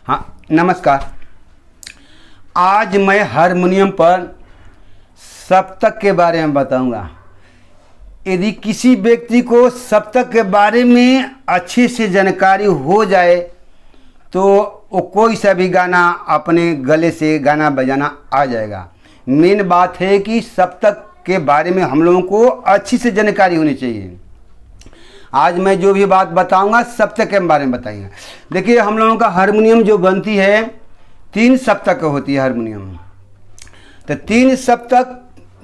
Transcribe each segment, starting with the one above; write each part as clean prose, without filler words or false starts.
हाँ नमस्कार। आज मैं हारमोनियम पर सप्तक के बारे में बताऊंगा। यदि किसी व्यक्ति को सप्तक के बारे में अच्छे से जानकारी हो जाए तो वो कोई सा भी गाना अपने गले से गाना बजाना आ जाएगा। मेन बात है कि सप्तक के बारे में हम लोगों को अच्छी से जानकारी होनी चाहिए। आज मैं जो भी बात बताऊंगा सप्तक के बारे में बताएंगे। देखिए, हम लोगों का हारमोनियम जो बनती है 3 सप्तक होती है हारमोनियम। तो 3 सप्तक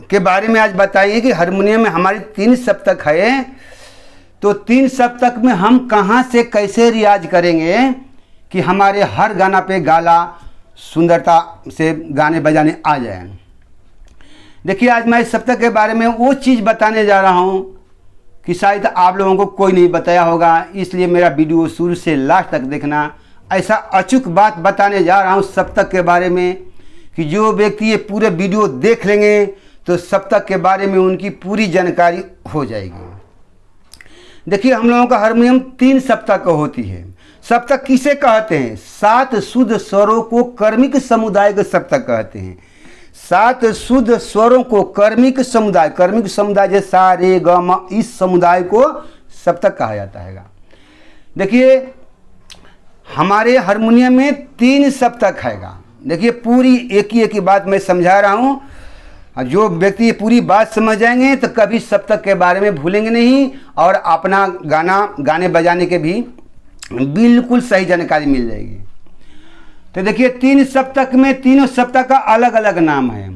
के बारे में आज बताइए कि हारमोनियम में हमारी 3 सप्तक है। तो 3 सप्तक में हम कहाँ से कैसे रियाज करेंगे कि हमारे हर गाना पे गाला सुंदरता से गाने बजाने आ जाए। देखिए, आज मैं इस सप्तक के बारे में वो चीज़ बताने जा रहा हूँ कि शायद आप लोगों को कोई नहीं बताया होगा, इसलिए मेरा वीडियो शुरू से लास्ट तक देखना। ऐसा अचूक बात बताने जा रहा हूँ सप्तक के बारे में कि जो व्यक्ति ये पूरे वीडियो देख लेंगे तो सप्तक के बारे में उनकी पूरी जानकारी हो जाएगी। देखिए, हम लोगों का हारमोनियम 3 सप्तक होती है। सप्तक किसे कहते हैं? 7 शुद्ध स्वरों को कर्मिक समुदाय के सप्तक कहते हैं। 7 शुद्ध स्वरों को कर्मिक समुदाय जैसे सा रे ग म, इस समुदाय को सप्तक कहा जाता है। देखिए, हमारे हारमोनियम में 3 सप्तक हैगा। देखिए, पूरी एक ही बात मैं समझा रहा हूँ। जो व्यक्ति ये पूरी बात समझ जाएंगे तो कभी सप्तक के बारे में भूलेंगे नहीं और अपना गाने बजाने के भी बिल्कुल सही जानकारी मिल जाएगी। तो देखिए, 3 सप्तक में तीनों सप्तक का अलग अलग नाम है।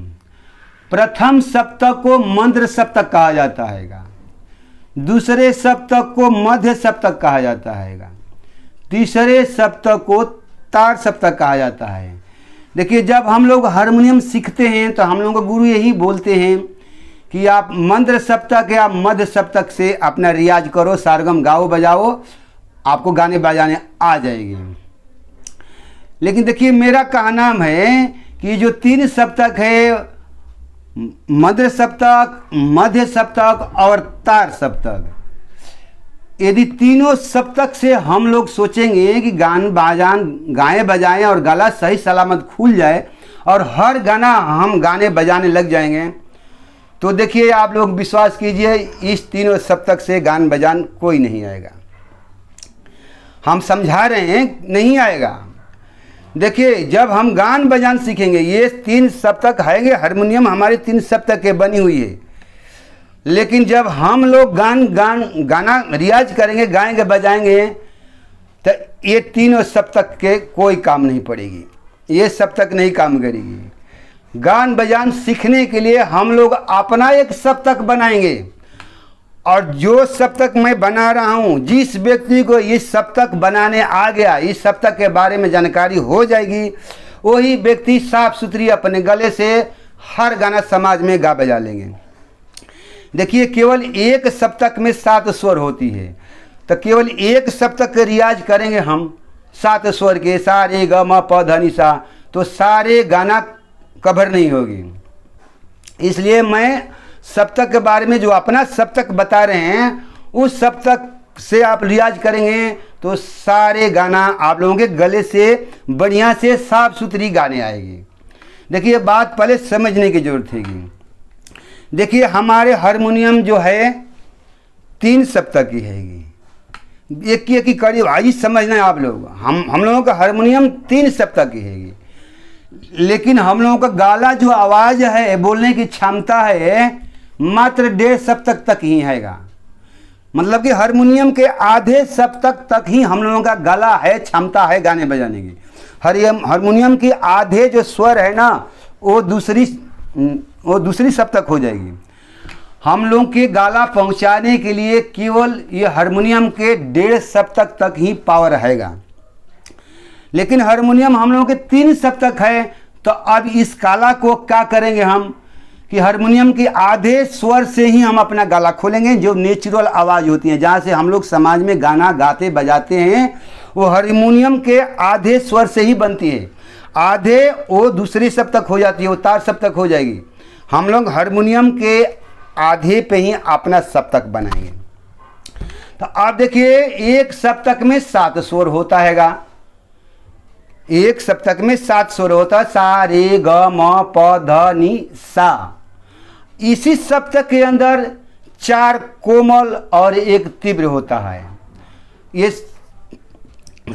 प्रथम सप्तक को मंद्र सप्तक कहा जाता है। दूसरे सप्तक को मध्य सप्तक कहा जाता है। तीसरे सप्तक को तार सप्तक कहा जाता है। देखिए, जब हम लोग हारमोनियम सीखते हैं तो हम लोगों को गुरु यही बोलते हैं कि आप मंद्र सप्तक या मध्य सप्तक से अपना रियाज करो, सारगम गाओ बजाओ, आपको गाने बजाने आ जाएंगे। लेकिन देखिए, मेरा कहना है कि जो 3 सप्तक है, मध्य सप्तक, मध्य सप्तक और तार सप्तक, यदि तीनों सप्तक से हम लोग सोचेंगे कि गाएं बजाएं और गला सही सलामत खुल जाए और हर गाना हम गाने बजाने लग जाएंगे, तो देखिए आप लोग विश्वास कीजिए, इस तीनों सप्तक से गान बजान कोई नहीं आएगा। हम समझा रहे हैं, नहीं आएगा। देखिए, जब हम गान बजान सीखेंगे, ये 3 सप्तक है, हारमोनियम हमारी 3 सप्तक के बनी हुई है। लेकिन जब हम लोग गाना रियाज करेंगे, गाएंगे बजाएंगे, तो ये तीनों सप्तक के कोई काम नहीं पड़ेगी, ये सप्तक नहीं काम करेगी। गान बजान सीखने के लिए हम लोग अपना एक सप्तक बनाएंगे और जो सप्तक मैं बना रहा हूँ, जिस व्यक्ति को इस सप्तक बनाने आ गया, इस सप्तक के बारे में जानकारी हो जाएगी, वही व्यक्ति साफ सुथरी अपने गले से हर गाना समाज में गा बजा लेंगे। देखिए, केवल एक सप्तक में 7 स्वर होती है, तो केवल एक सप्तक के रियाज करेंगे हम 7 स्वर के, सा रे ग म प ध नि सा, तो सारे गाना कवर नहीं होगी। इसलिए मैं सप्तक के बारे में जो अपना सप्तक बता रहे हैं, उस सप्तक से आप रियाज करेंगे तो सारे गाना आप लोगों के गले से बढ़िया से साफ सुथरी गाने आएगी। देखिए, बात पहले समझने की जरूरत है। देखिए, हमारे हारमोनियम जो है 3 सप्तक की हैगी, एक की कड़ी आई समझना है आप लोग। हम लोगों का हारमोनियम 3 सप्तक की हैगी, लेकिन हम लोगों का गाला जो आवाज़ है, बोलने की क्षमता है, मात्र 1.5 सप्तक तक ही हैगा। मतलब कि हारमोनियम के आधे सप्तक तक ही हम लोगों का गला है, क्षमता है गाने बजाने की। हारमोनियम की आधे जो स्वर है ना, वो दूसरी सप्तक हो जाएगी। हम लोग के गाला पहुंचाने के लिए केवल ये हारमोनियम के 1.5 सप्तक तक ही पावर हैगा। लेकिन हारमोनियम हम लोगों के 3 सप्तक है, तो अब इस काला को क्या करेंगे हम कि हारमोनियम के आधे स्वर से ही हम अपना गला खोलेंगे। जो नेचुरल आवाज़ होती है, जहाँ से हम लोग समाज में गाना गाते बजाते हैं, वो हारमोनियम के आधे स्वर से ही बनती है। आधे वो दूसरी सप्तक हो जाती है, वो तार सप्तक हो जाएगी। हम लोग हारमोनियम के आधे पे ही अपना सप्तक बनाएंगे। तो आप देखिए, एक सप्तक में 7 स्वर होता हैगा। एक सप्तक में 7 स्वर होता है, सा रे ग म प ध नि सा। इसी सप्तक के अंदर 4 कोमल और 1 तीव्र होता है। ये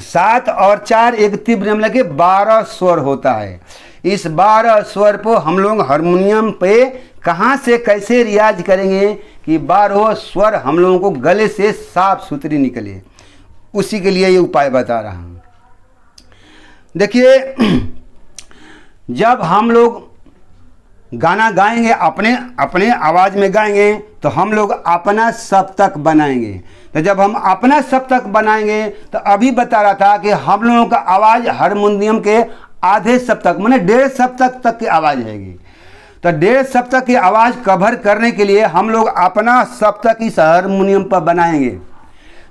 7 और 4 1 तीव्र मिला के 12 स्वर होता है। इस 12 स्वर को हम लोग हारमोनियम पे कहाँ से कैसे रियाज करेंगे कि 12 स्वर हम लोगों को गले से साफ सुथरी निकले, उसी के लिए ये उपाय बता रहा हूँ। देखिए, जब हम लोग गाना गाएंगे, अपने अपने आवाज़ में गाएंगे, तो हम लोग अपना सप्तक बनाएंगे। तो जब हम अपना सप्तक बनाएंगे तो अभी बता रहा था कि हम लोगों का आवाज़ हारमोनियम के आधे सप्तक माने 1.5 सप्तक तक की आवाज़ रहेगी। तो 1.5 सप्तक की आवाज़ कवर करने के लिए हम लोग अपना सप्तक इस हारमोनियम पर बनाएंगे।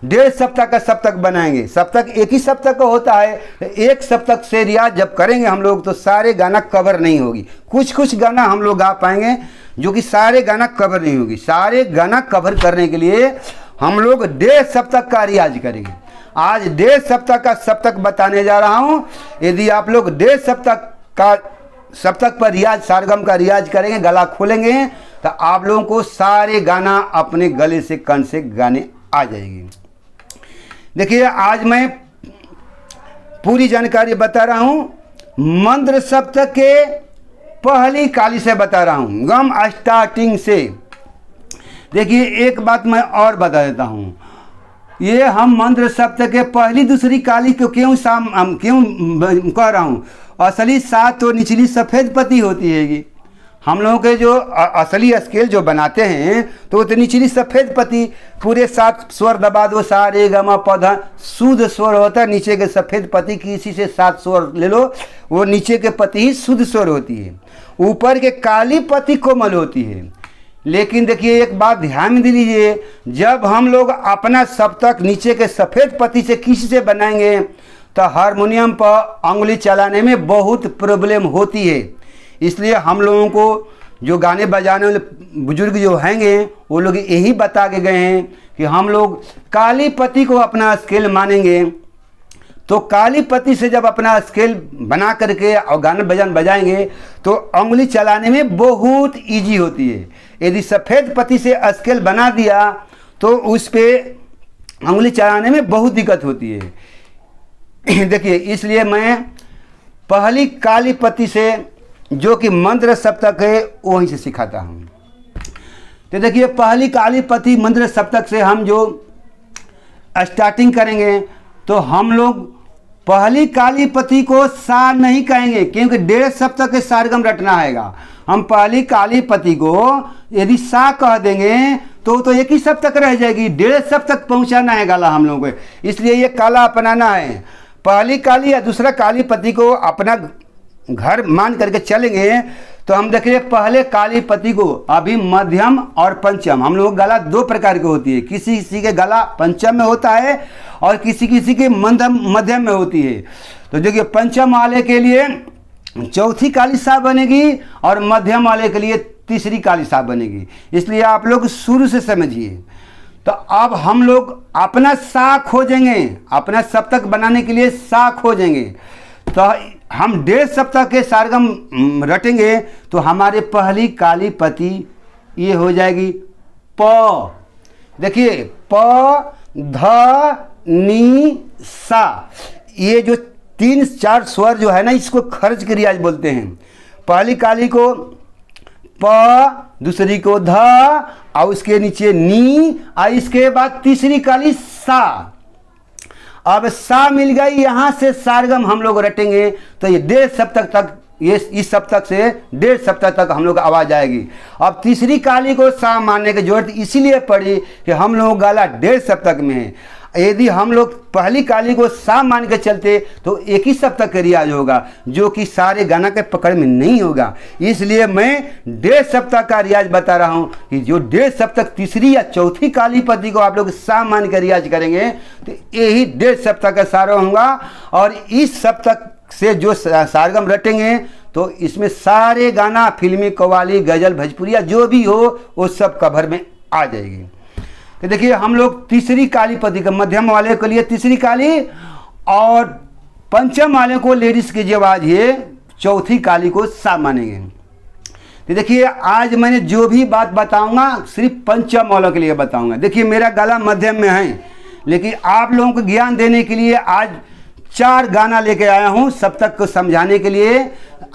1.5 सप्तक का सप्तक बनाएंगे। सप्तक एक ही सप्तक का होता है। एक सप्तक से रियाज जब करेंगे हम लोग तो सारे गाना कवर नहीं होगी। कुछ कुछ गाना हम लोग गा पाएंगे जो कि सारे गाना कवर नहीं होगी। सारे गाना कवर करने के लिए हम लोग 1.5 सप्तक का रियाज करेंगे। आज 1.5 सप्तक का सप्तक बताने जा रहा हूँ। यदि आप लोग 1.5 सप्तक पर रियाज, सारगम का रियाज करेंगे, गला खोलेंगे, तो आप लोगों को सारे गाना अपने गले से, कन से गाने आ जाएगी। देखिए, आज मैं पूरी जानकारी बता रहा हूं। मंत्र सप्तक के पहली काली से बता रहा हूं, गम स्टार्टिंग से। देखिए, एक बात मैं और बता देता हूं। ये हम मंत्र सप्तक के पहली दूसरी काली को क्यों कह रहा हूं। असली 7 तो निचली सफ़ेद पत्ती होती है। हम लोगों के जो असली स्केल जो बनाते हैं तो वो निचली सफ़ेद पत्ती पूरे 7 स्वर दबा दो, सा रे ग म प ध, शुद्ध स्वर होता है। नीचे के सफ़ेद पत्ती की इसी से 7 स्वर ले लो, वो नीचे के पत्ती ही शुद्ध स्वर होती है। ऊपर के काली पत्ती कोमल होती है। लेकिन देखिए, एक बात ध्यान में दीजिए, जब हम लोग अपना सप्तक नीचे के सफ़ेद पत्ती से किसी से बनाएंगे तो हारमोनियम पर उंगली चलाने में बहुत प्रॉब्लम होती है। इसलिए हम लोगों को जो गाने बजाने वाले बुजुर्ग जो हैंगे वो लोग यही बता के गए हैं कि हम लोग काली पत्ती को अपना स्केल मानेंगे। तो काली पत्ती से जब अपना स्केल बना करके और गाना बजान बजाएंगे तो उंगली चलाने में बहुत इजी होती है। यदि सफ़ेद पत्ती से स्केल बना दिया तो उस पर उंगली चलाने में बहुत दिक्कत होती है। देखिए, इसलिए मैं पहली काली पत्ती से जो कि मंत्र सप्तक है वहीं से सिखाता हूँ। तो देखिए, पहली काली पत्ती मंत्र सप्तक से हम जो स्टार्टिंग करेंगे तो हम लोग पहली काली पत्ती को सा नहीं कहेंगे, क्योंकि 1.5 सप्तक के सारगम रटना आएगा। हम पहली काली पत्ती को यदि सा कह देंगे तो एक ही सप्तक रह जाएगी। 1.5 सप्तक पहुँचाना है गाला हम लोगों को, इसलिए ये काला अपनाना है। पहली काली या दूसरा काली पत्ती को अपना घर मान करके चलेंगे तो हम देखिए, पहले काली पत्ती को अभी मध्यम और पंचम, हम लोग गला 2 प्रकार की होती है। किसी किसी के गला पंचम में होता है और किसी किसी के मध्यम में होती है। तो देखिए, पंचम वाले के लिए चौथी काली सा बनेगी और मध्यम वाले के लिए तीसरी काली सा बनेगी। इसलिए आप लोग शुरू से समझिए। तो अब हम लोग अपना सा खोजेंगे, अपना सप्तक बनाने के लिए सा खोजेंगे। तो हम 1.5 सप्तक के सारगम रटेंगे तो हमारे पहली काली पत्ती ये हो जाएगी प। देखिए, प ध नि सा, ये जो 3-4 स्वर जो है ना, इसको खर्च के रियाज बोलते हैं। पहली काली को प, दूसरी को ध और उसके नीचे नी, और इसके बाद तीसरी काली सा। अब सा मिल गई, यहाँ से सारगम हम लोग रटेंगे तो ये 1.5 सप्तक तक, ये इस सप्तक से 1.5 सप्तक तक हम लोग आवाज़ आएगी। अब तीसरी काली को सा मानने की जरूरत इसीलिए पड़ी कि हम लोग गाला 1.5 सप्तक में है। यदि हम लोग पहली काली को सा मान के चलते तो एक ही सप्तक का रियाज होगा, जो कि सारे गाना के पकड़ में नहीं होगा। इसलिए मैं 1.5 सप्तक का रियाज बता रहा हूँ कि जो 1.5 सप्तक तीसरी या चौथी काली पत्ती को आप लोग सा मान के रियाज करेंगे तो यही 1.5 सप्तक का सारा होगा। और इस सप्तक से जो सारगम रटेंगे तो इसमें सारे गाना, फिल्मी, कव्वाली, गज़ल, भोजपुरिया जो भी हो वो सब कवर में आ जाएगी। तो देखिए, हम लोग तीसरी काली पत्ती का, मध्यम वाले के लिए तीसरी काली और पंचम वाले को लेडीज की जो आवाज है, चौथी काली को सा मानेंगे। तो देखिए आज मैंने जो भी बात बताऊंगा सिर्फ पंचम वालों के लिए बताऊंगा। देखिए मेरा गला मध्यम में है, लेकिन आप लोगों को ज्ञान देने के लिए आज 4 गाना लेके आया हूं सप्तक को समझाने के लिए।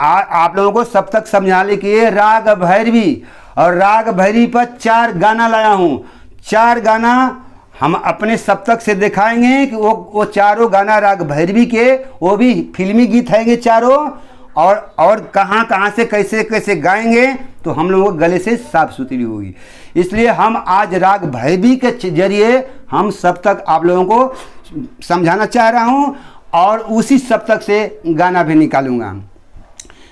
आप लोगों को सप्तक समझाने के लिए राग भैरवी और राग भैरवी पर 4 गाना लाया हूं। 4 गाना हम अपने सप्तक से दिखाएंगे कि वो चारों गाना राग भैरवी के, वो भी फिल्मी गीत हैंगे चारों, और कहाँ कहाँ से कैसे कैसे गाएंगे तो हम लोगों को गले से साफ सुथरी होगी। इसलिए हम आज राग भैरवी के जरिए हम सप्तक आप लोगों को समझाना चाह रहा हूँ और उसी सप्तक से गाना भी निकालूंगा।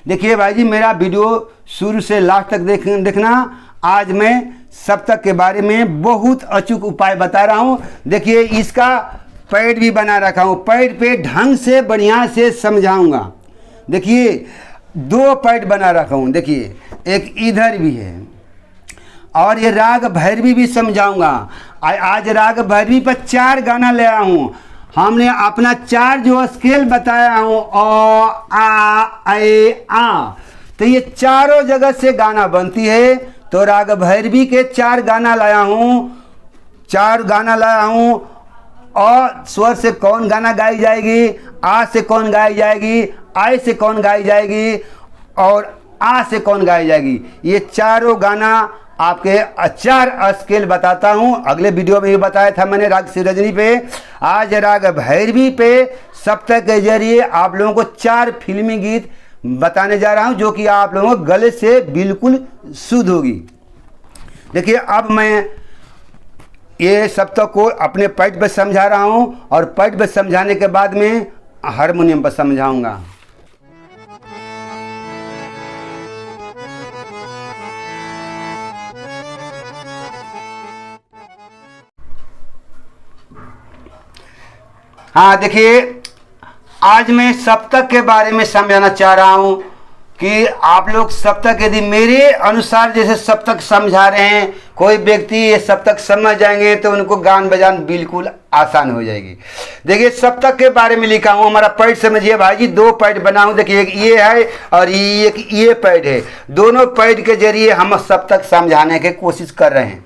देखिए भाई जी, मेरा वीडियो शुरू से लास्ट तक देखना। आज मैं सप्तक के बारे में बहुत अचूक उपाय बता रहा हूँ। देखिए इसका पैड भी बना रखा हूँ, पैड पे ढंग से बढ़िया से समझाऊंगा। देखिए 2 पैड बना रखा हूँ, देखिए एक इधर भी है और ये राग भैरवी भी समझाऊंगा। आज राग भैरवी पर 4 गाना ले आया हूँ। हमने अपना 4 जो स्केल बताया हूँ, अ आ ए आ, तो ये चारों जगह से गाना बनती है। तो राग भैरवी के 4 गाना लाया हूँ, 4 गाना लाया हूँ। अ स्वर से कौन गाना गाई जाएगी, आ से कौन गाई जाएगी, आय से कौन गाई जाएगी और आ से कौन गाई जाएगी, ये चारों गाना आपके 4 स्केल बताता हूं। अगले वीडियो में भी बताया था मैंने राग शिवरजनी पे। आज राग भैरवी पे सप्तक के जरिए आप लोगों को 4 फिल्मी गीत बताने जा रहा हूं जो कि आप लोगों को गले से बिल्कुल शुद्ध होगी। देखिए अब मैं ये सप्तक को अपने पैड पे समझा रहा हूं और पैड पे समझाने के बाद में हारमोनियम पर समझाऊंगा। हाँ देखिए, आज मैं सप्तक के बारे में समझाना चाह रहा हूँ कि आप लोग सप्तक यदि मेरे अनुसार जैसे सप्तक समझा रहे हैं, कोई व्यक्ति ये सप्तक समझ जाएंगे तो उनको गान बजान बिल्कुल आसान हो जाएगी। देखिए सप्तक के बारे में लिखा हूँ, हमारा पैड समझिए भाई जी, 2 पैड बना हूँ। देखिए एक ये है और एक ये पैड है। दोनों पैड के जरिए हम सप्तक समझाने की कोशिश कर रहे हैं।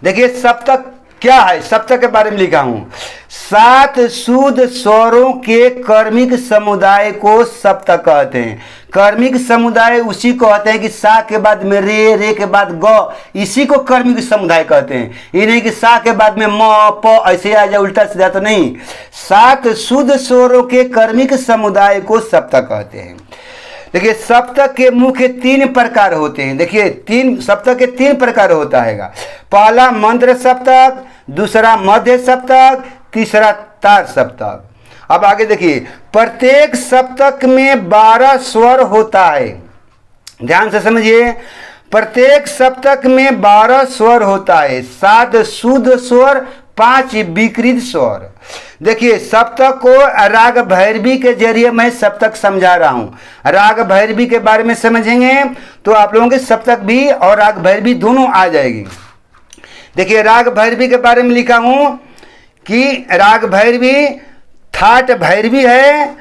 देखिए सप्तक क्या है, सप्तक के बारे में लिखा हूँ। 7 शुद्ध स्वरों के कर्मिक समुदाय को सप्तक कहते हैं। कर्मिक समुदाय उसी को कहते हैं कि सा के बाद में रे, रे के बाद ग, इसी को कर्मिक समुदाय कहते हैं। ये नहीं कि सा के बाद में म प ऐसे आ जाए उल्टा सीधा, तो नहीं। 7 शुद्ध स्वरों के कर्मिक समुदाय को सप्तक कहते हैं। देखिए सप्तक के मुख्य 3 प्रकार होते हैं। देखिए सप्तक के 3 प्रकार होता है। पहला मंत्र सप्तक, दूसरा मध्य सप्तक, तीसरा तार सप्तक। अब आगे देखिए, प्रत्येक सप्तक में 12 स्वर होता है। ध्यान से समझिए, प्रत्येक सप्तक में 12 स्वर होता है। 7 शुद्ध स्वर, 5 विकृत स्वर। देखिए सप्तक को राग भैरवी के जरिए मैं सप्तक समझा रहा हूं। राग भैरवी के बारे में समझेंगे तो आप लोगों के सप्तक भी और राग भैरवी दोनों आ जाएगी। देखिए राग भैरवी के बारे में लिखा हूं कि राग भैरवी थाट भैरवी है।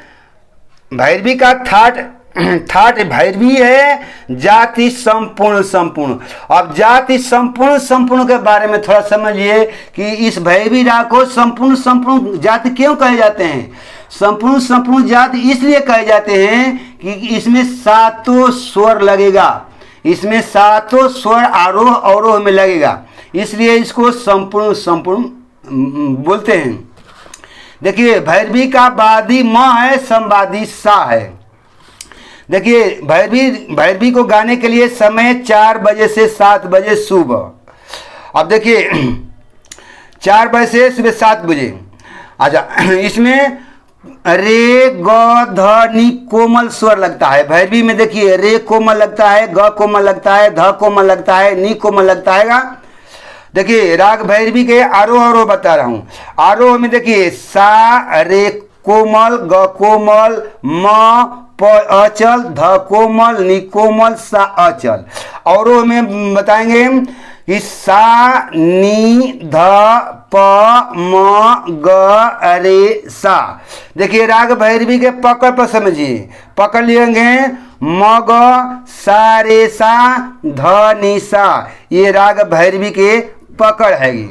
भैरवी का ठाट भैरवी है। जाति संपूर्ण। अब जाति संपूर्ण के बारे में थोड़ा समझिए कि इस भैरवी राग को संपूर्ण जाति क्यों कहे जाते हैं। संपूर्ण जाति इसलिए कहे जाते हैं कि इसमें 7 स्वर लगेगा। इसमें 7 स्वर आरोह अवरोह में लगेगा, इसलिए इसको संपूर्ण बोलते हैं। देखिए भैरवी का वादी म है, संवादी सा है। देखिए भैरवी को गाने के लिए समय 4 बजे से 7 बजे सुबह। अब देखिए 4 बजे से सुबह 7 बजे। अच्छा, इसमें रे ग ध नी कोमल स्वर लगता है। भैरवी में देखिए रे कोमल लगता है, ग कोमल लगता है, ध कोमल लगता है, नी कोमल लगता है। देखिए राग भैरवी के आरोह अवरोह बता रहा हूँ। आरोह में देखिए सा रे कोमल, ग कोमल, म प अचल, ध कोमल, नि कोमल, सा अचल। अवरोह में बताएंगे कि सा नी ध प म ग रे सा। देखिए राग भैरवी के पकड़ पर समझिए, पकड़ लेंगे म ग सा रे सा ध नी सा, ये राग भैरवी के पकड़ हैगी।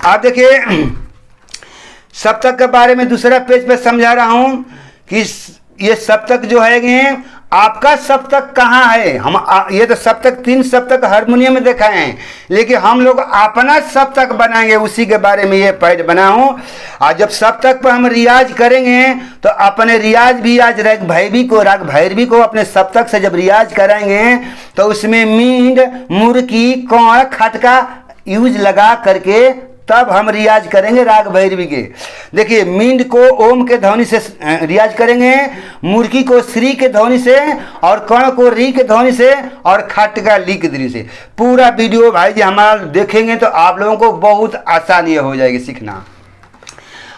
आप देखिए सप्तक के बारे में दूसरा पेज पे समझा रहा हूं कि ये सप्तक जो है आपका सप्तक कहाँ है। ये तो सप्तक 3 सप्तक हारमोनियम में देखा है, लेकिन हम लोग अपना सप्तक बनाएंगे, उसी के बारे में ये पैड बना हूं। और जब सप्तक पर हम रियाज करेंगे तो अपने रियाज भी आज राग भैरवी को अपने सप्तक से जब रियाज कराएंगे तो उसमें मींड, मुर्की, कौड़, खटका यूज लगा करके तब हम रियाज करेंगे राग भैरवी के। देखिए मींड को ओम के ध्वनि से रियाज करेंगे, मुर्की को श्री के ध्वनि से, और कर्ण को री के ध्वनि से, और खटका ली के ध्वनि से। पूरा वीडियो भाई जी हमारा देखेंगे तो आप लोगों को बहुत आसानी हो जाएगी सीखना।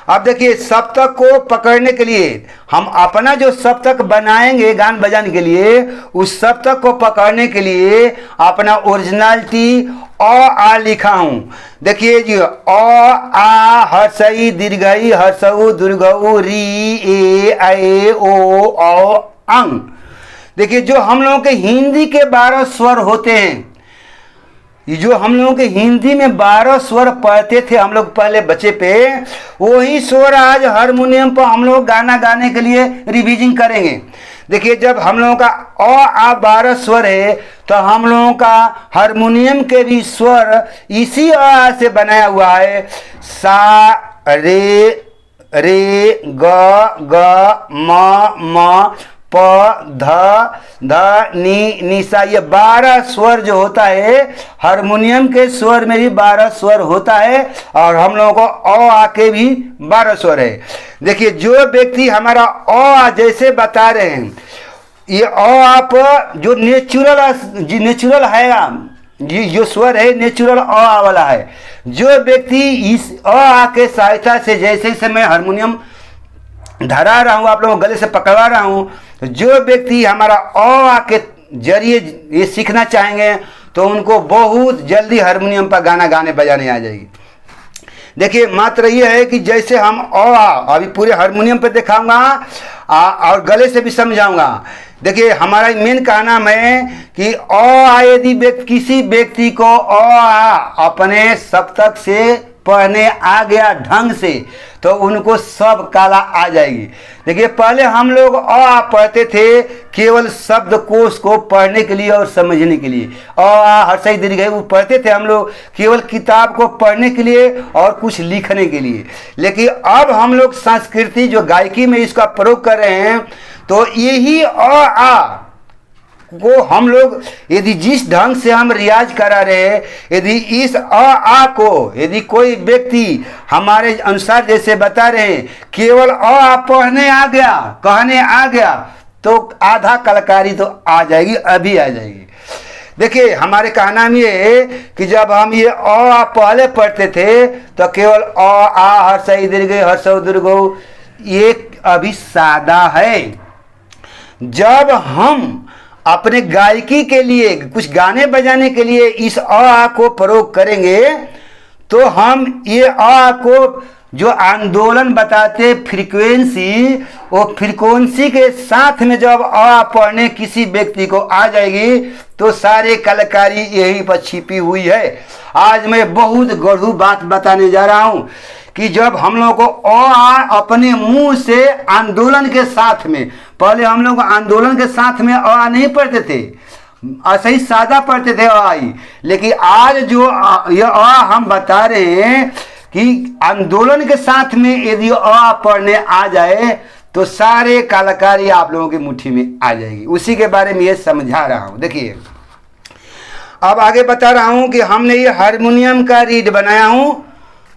अब देखिए सप्तक को पकड़ने के लिए हम अपना जो सप्तक बनाएंगे गान बजाने के लिए, उस सप्तक को पकड़ने के लिए अपना ओरिजिनलिटी आ लिखा हूं। देखिए जी आ हर्षई दीर्घई हर्षऊ दुर्घऊ री ए ऐ ओ औ अंग। देखिए जो हम लोगों के हिंदी के 12 स्वर होते हैं, ये जो हम लोगों के हिंदी में 12 स्वर पढ़ते थे हम लोग पहले बच्चे पे, वही स्वर आज हारमोनियम पर हम लोग गाना गाने के लिए रिवीजिंग करेंगे। देखिए जब हम लोगों का आ 12 स्वर है तो हम लोगों का हारमोनियम के भी स्वर इसी आ से बनाया हुआ है। सा रे रे ग म प ध ध नी निसा, ये 12 स्वर जो होता है हारमोनियम के स्वर में भी 12 स्वर होता है, और हम लोगों को आ के भी 12 स्वर है। देखिए जो व्यक्ति हमारा आ जैसे बता रहे हैं, ये आप जो नेचुरल है, ये जो स्वर है नेचुरल आ वाला है। जो व्यक्ति इस आ के सहायता से, जैसे से मैं हारमोनियम धरा रहा हूँ, आप लोगों को गले से पकड़वा रहा हूँ, जो व्यक्ति हमारा आ के जरिए ये सीखना चाहेंगे तो उनको बहुत जल्दी हारमोनियम पर गाना गाने बजाने आ जाएगी। देखिए मात्र ये है कि जैसे हम अभी पूरे हारमोनियम पर दिखाऊंगा और गले से भी समझाऊंगा। देखिए हमारा मेन कहना है कि यदि किसी व्यक्ति को अपने सप्तक से पढ़ने आ गया ढंग से तो उनको सब काला आ जाएगी। देखिए पहले हम लोग पढ़ते थे केवल शब्दकोश को पढ़ने के लिए और समझने के लिए, हर्षई दीर्घई वो पढ़ते थे हम लोग केवल किताब को पढ़ने के लिए और कुछ लिखने के लिए। लेकिन अब हम लोग संस्कृति जो गायकी में इसका प्रयोग कर रहे हैं, तो यही को हम लोग यदि जिस ढंग से हम रियाज करा रहे हैं, यदि इस को यदि कोई व्यक्ति हमारे अनुसार जैसे बता रहे हैं केवल पढ़ने आ गया, कहने आ गया, तो आधा कलाकारी तो आ जाएगी, अभी आ जाएगी। देखिए हमारे कहना में ये है कि जब हम ये पहले पढ़ते थे तो केवल हर्षई दीर्घई हर्षऊ दुर्घऊ, ये अभी सादा है। जब हम अपने गायकी के लिए कुछ गाने बजाने के लिए इस को प्रयोग करेंगे तो हम ये को जो आंदोलन बताते फ्रीक्वेंसी, वो फ्रीक्वेंसी के साथ में जब पढ़ने किसी व्यक्ति को आ जाएगी तो सारे कलाकारी यही पर छिपी हुई है। आज मैं बहुत गढ़ू बात बताने जा रहा हूँ कि जब हम लोग को अपने मुंह से आंदोलन के साथ में, पहले हम लोग आंदोलन के साथ में नहीं पढ़ते थे, ऐसे ही सादा पढ़ते थे आई, लेकिन आज जो ये हम बता रहे हैं कि आंदोलन के साथ में यदि पढ़ने आ जाए तो सारे कलाकारी आप लोगों की मुट्ठी में आ जाएगी। उसी के बारे में ये समझा रहा हूँ। देखिए अब आगे बता रहा हूँ कि हमने ये हारमोनियम का रीड बनाया हूँ।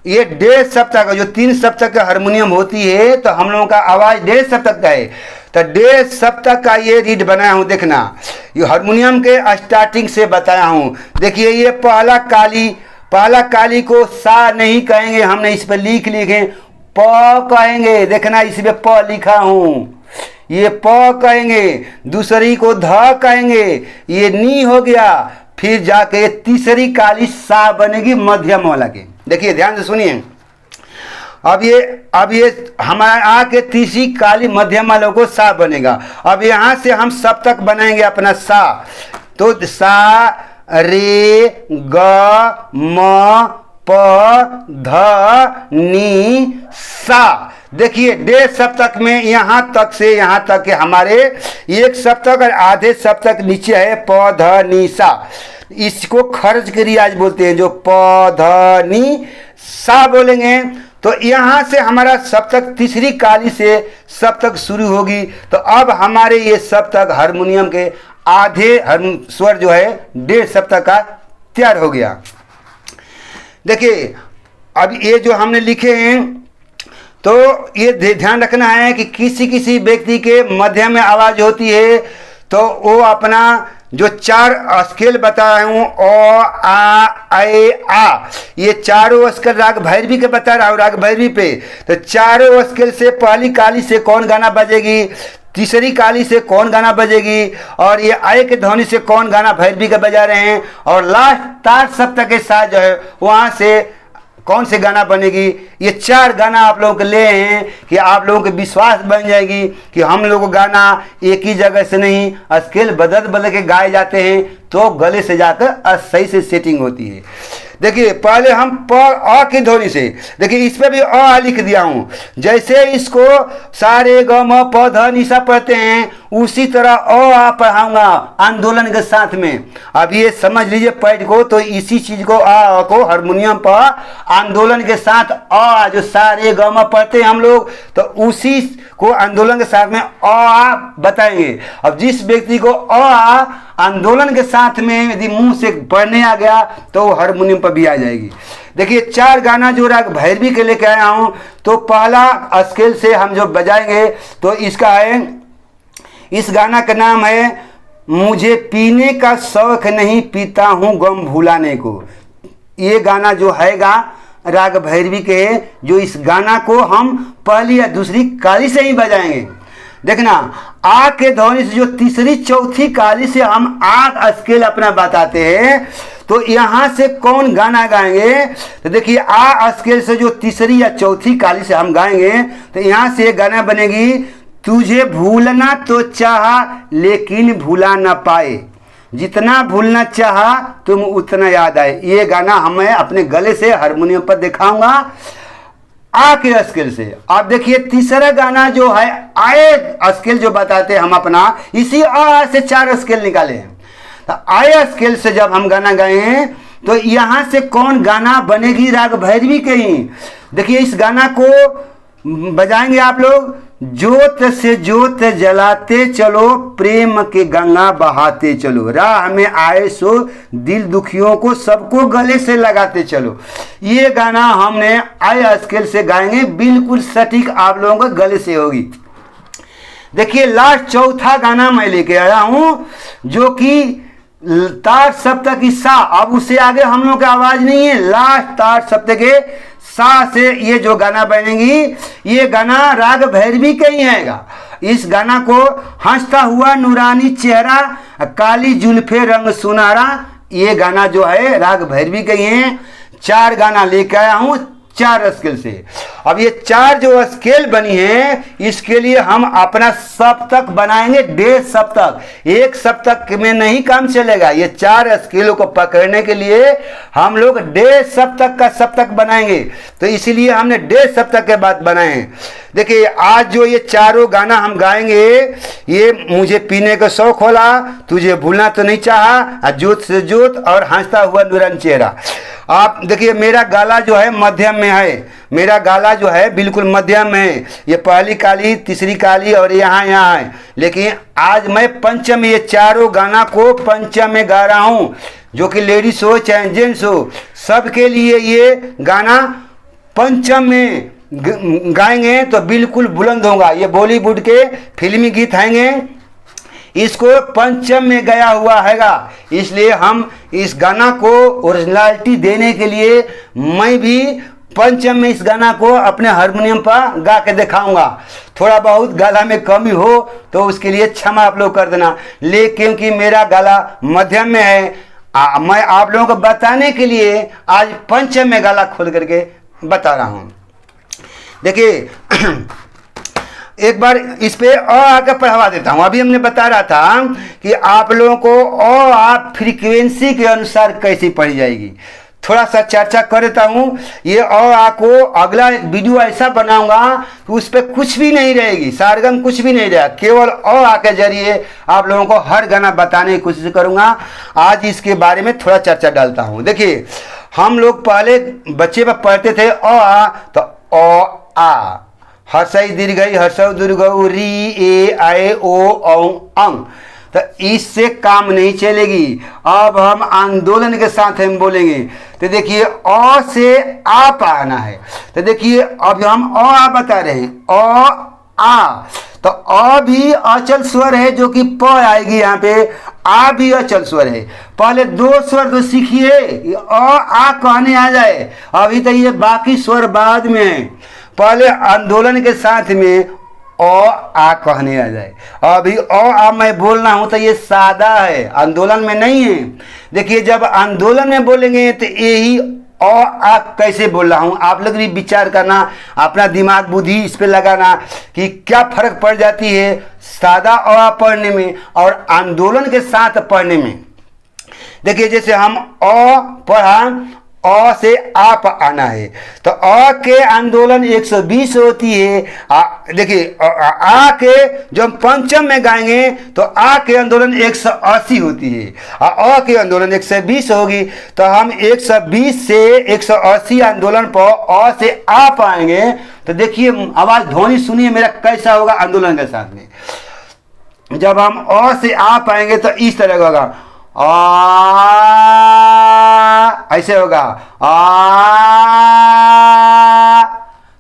ये 1.5 सप्ताह का, जो 3 सप्ताह का हारमोनियम होती है तो हम लोगों का आवाज़ 1.5 सप्ताह का है, तो 1.5 सप्ताह का ये रीड बनाया हूँ। देखना ये हारमोनियम के स्टार्टिंग से बताया हूँ। देखिए ये पहला काली को सा नहीं कहेंगे, हमने इस पर लिखे प कहेंगे। देखना इसमें प लिखा हूँ, ये प कहेंगे। दूसरी को ध कहेंगे, ये नी हो गया। फिर जाके तीसरी काली सा बनेगी मध्यम वाला के। देखिए ध्यान से सुनिए, अब ये हमारे आ के तीसरी काली मध्यम वालों को सा बनेगा। अब यहाँ से हम सप्तक बनाएंगे अपना सा, तो सा रे ग म प ध नी सा। देखिए डेढ़ सप्तक में यहाँ तक से यहाँ तक के हमारे एक सप्तक और आधे सप्तक नीचे है प ध नी सा। इसको खर्च के रियाज बोलते हैं, जो प ध नी सा बोलेंगे तो यहाँ से हमारा सप्तक तीसरी काली से सप्तक शुरू होगी। तो अब हमारे ये सप्तक हारमोनियम के आधे स्वर जो है डेढ़ सप्तक का तैयार हो गया। देखिए अब ये जो हमने लिखे हैं, तो ये ध्यान रखना है कि किसी किसी व्यक्ति के मध्य में आवाज होती है तो वो अपना जो चार स्केल बता रहा हूँ ओ आ ए आ, ये चारों स्केल राग भैरवी के बता रहा हूँ, राग भैरवी पे। तो चारों स्केल से पहली काली से कौन गाना बजेगी, तीसरी काली से कौन गाना बजेगी, और ये आय के ध्वनि से कौन गाना भैरवी का बजा रहे हैं, और लास्ट तार सप्तक के साथ जो है वहाँ से कौन से गाना बनेगी। ये चार गाना आप लोगों के ले हैं कि आप लोगों के विश्वास बन जाएगी कि हम लोग गाना एक ही जगह से नहीं, स्केल बदल बदल के गाए जाते हैं तो गले से जाकर सही से सेटिंग होती है। देखिए पहले हम प अ की ध्वनि से, देखिए इस पर भी अ लिख दिया हूँ। जैसे इसको सारे ग म प ध नि सा पढ़ते हैं उसी तरह अ आ पढ़ाऊंगा आंदोलन के साथ में। अब ये समझ लीजिए पैड को, तो इसी चीज को अ को हारमोनियम पर आंदोलन के साथ अ जो सारे ग म पढ़ते हैं हम लोग, तो उसी को आंदोलन के साथ में अ बताएंगे। अब जिस व्यक्ति को अ आंदोलन के साथ में यदि मुंह से पढ़ने आ गया तो वो हारमोनियम पर भी आ जाएगी। देखिए चार गाना जो राग भैरवी के लेके आया हूं, तो पहला स्केल से हम जो बजाएंगे तो इसका है, इस गाना का नाम है मुझे पीने का शौक नहीं पीता हूं गम भुलाने को। ये गाना जो हैगा राग भैरवी के, जो इस गाना को हम पहली या दूसरी काली से ही बजाएंगे। देखना आ के ध्वनि से जो तीसरी चौथी काली से हम आ स्केल अपना बताते हैं, तो यहाँ से कौन गाना गाएंगे। तो देखिए आ स्केल से जो तीसरी या चौथी काली से हम गाएंगे तो यहाँ से गाना बनेगी तुझे भूलना तो चाहा लेकिन भूला ना पाए, जितना भूलना चाहा तुम उतना याद आए। ये गाना हमें अपने गले से हारमोनियम पर दिखाऊंगा आ के स्केल से। आप देखिए तीसरा गाना जो है आए स्केल जो बताते हैं हम अपना, इसी आ से चार स्केल निकाले हैं। तो आए स्केल से जब हम गाना गाए हैं तो यहाँ से कौन गाना बनेगी राग भैरवी के ही। देखिए इस गाना को बजाएंगे आप लोग, जोत से जोत जलाते चलो प्रेम के गंगा बहाते चलो, राह में आए सो दिल दुखियों को सबको गले से लगाते चलो। ये गाना हमने आए स्केल से गाएंगे, बिल्कुल सटीक आप लोगों को गले से होगी। देखिए लास्ट चौथा गाना मैं लेके आया हूं जो कि तार सप्तक की सा। अब उससे आगे हम लोग की आवाज नहीं है, लास्ट तार सप्तक के सा से ये जो गाना बनेगी, ये गाना राग भैरवी का ही हैगा। इस गाना को हंसता हुआ नूरानी चेहरा काली जुल्फे रंग सुनारा, ये गाना जो है राग भैरवी का ही है। चार गाना लेके आया हूं चार स्केल से। अब ये चार जो स्केल बनी है इसके लिए हम अपना सप्तक बनाएंगे, डेढ़ सप्तक। एक सप्तक में नहीं काम चलेगा, ये चार स्केलों को पकड़ने के लिए हम लोग डेढ़ सप्तक का सप्तक बनाएंगे। तो इसीलिए हमने डेढ़ सप्तक के बाद बनाए हैं। देखिए आज जो ये चारों गाना हम गाएंगे, ये मुझे पीने का शौक होला, तुझे भूलना तो नहीं चाहा, जोत से जोत और हंसता हुआ नूरानी चेहरा। आप देखिए मेरा गाला जो है मध्यम में है, मेरा गाला जो है बिल्कुल मध्यम में है। ये पहली काली, तीसरी काली और यहाँ है। लेकिन आज मैं पंचम, ये चारों गाना को पंचम में गा रहा हूँ, जो कि लेडीज हो चाहे जेंट्स हो सबके लिए ये गाना पंचम में गाएंगे तो बिल्कुल बुलंद होगा। ये बॉलीवुड के फिल्मी गीत हैंगे, इसको पंचम में गया हुआ हैगा। इसलिए हम इस गाना को ओरिजिनलिटी देने के लिए मैं भी पंचम में इस गाना को अपने हारमोनियम पर गा के दिखाऊंगा। थोड़ा बहुत गला में कमी हो तो उसके लिए क्षमा आप लोग कर देना। लेकिन क्योंकि मेरा गला मध्यम में है, मैं आप लोगों को बताने के लिए आज पंचम में गला खोल करके बता रहा हूँ। देखिए एक बार इस पे आकर पढ़वा देता हूँ। अभी हमने बता रहा था कि आप लोगों को आप फ्रीक्वेंसी के अनुसार कैसी पढ़ी जाएगी, थोड़ा सा चर्चा कर देता हूँ। ये को अगला एक वीडियो ऐसा बनाऊंगा कि उस पर कुछ भी नहीं रहेगी, सारगम कुछ भी नहीं रहेगा, केवल के जरिए आप लोगों को हर गाना बताने की कोशिश करूंगा। आज इसके बारे में थोड़ा चर्चा डालता हूँ। देखिए हम लोग पहले बच्चे पर पढ़ते थे तो आ, हर्षई दीर्घई हर्षौ दीर्घौ री ए आए ओ औ अंग, तो इससे काम नहीं चलेगी। अब हम आंदोलन के साथ हम बोलेंगे। तो देखिए अ से आप आना है। तो देखिए अब हम आ बता रहे हैं आ, तो अ भी अचल स्वर है जो कि प आएगी यहाँ पे, आ भी अचल स्वर है। पहले दो स्वर तो सीखिए, आ कहने आ जाए, अभी तो ये बाकी स्वर बाद में है। पहले आंदोलन के साथ में आ कहने आ जाए। अभी मैं बोलना हूं तो ये सादा है, आंदोलन में नहीं है। देखिए जब आंदोलन में बोलेंगे तो यही आ कैसे बोल रहा हूं, आप लोग भी विचार करना, अपना दिमाग बुद्धि इस पे लगाना कि क्या फर्क पड़ जाती है सादा पढ़ने में और आंदोलन के साथ पढ़ने में। देखिए जैसे हम पढ़ा अ से आप आना है, तो अ के आंदोलन 120 होती है। देखिए आ के जब हम पंचम में गाएंगे तो आ के आंदोलन 180 होती है, अ के आंदोलन 120 होगी। तो हम 120 से 180 आंदोलन पर अ से आप आएंगे। तो देखिए आवाज ध्वनि सुनिए मेरा कैसा होगा आंदोलन के साथ में। जब हम अ से आप आएंगे तो इस तरह का होगा, ऐसे होगा।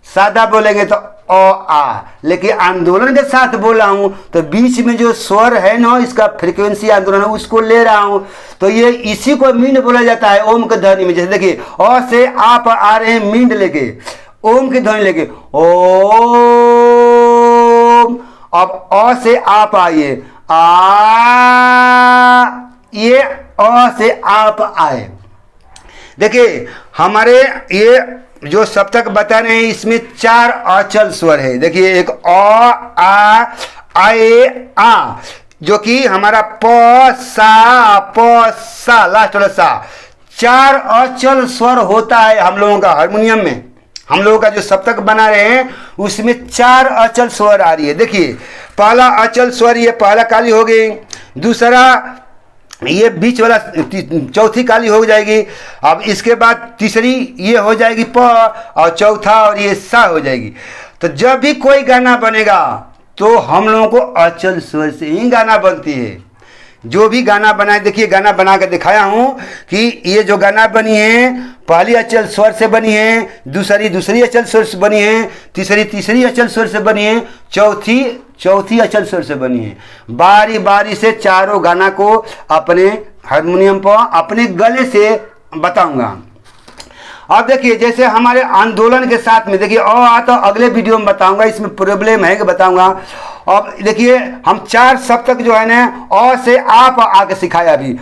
सादा बोलेंगे तो आ, लेकिन आंदोलन के साथ बोल रहा हूं तो बीच में जो स्वर है ना, इसका फ्रीक्वेंसी आंदोलन उसको ले रहा हूं, तो ये इसी को मींड बोला जाता है ओम के ध्वनि में। जैसे देखिए अ से आप आ रहे हैं मींड लेके, ओम की ध्वनि लेके ओम। अब अ से आप आइए ये अ से आप आए। देखिए हमारे ये जो सप्तक बता रहे हैं इसमें 4 अचल स्वर है। देखिए एक आ आ जो कि हमारा प सा लास्ट वाला सा, 4 अचल स्वर होता है हम लोगों का हारमोनियम में। हम लोगों का जो सप्तक बना रहे हैं उसमें 4 अचल स्वर आ रही है। देखिए पहला अचल स्वर ये पहला काली हो गई, दूसरा ये बीच वाला चौथी काली हो जाएगी। अब इसके बाद तीसरी ये हो जाएगी प, और चौथा और ये सा हो जाएगी। तो जब भी कोई गाना बनेगा तो हम लोगों को अचल स्वर से ही गाना बनती है। जो भी गाना बनाए, देखिए गाना बना कर दिखाया हूं कि ये जो गाना बनी है पहली अचल स्वर से बनी है, दूसरी अचल स्वर से बनी है, तीसरी अचल स्वर से बनी है, चौथी अचल स्वर से बनी है। बारी बारी से चारों गाना को अपने हारमोनियम पर अपने गले से बताऊंगा। अब देखिए जैसे हमारे आंदोलन के साथ में देखिए तो अगले वीडियो में बताऊंगा, इसमें प्रॉब्लम है कि बताऊंगा। अब देखिए हम 4 सप्तक जो है ना अ से आप आके सिखाया अभी।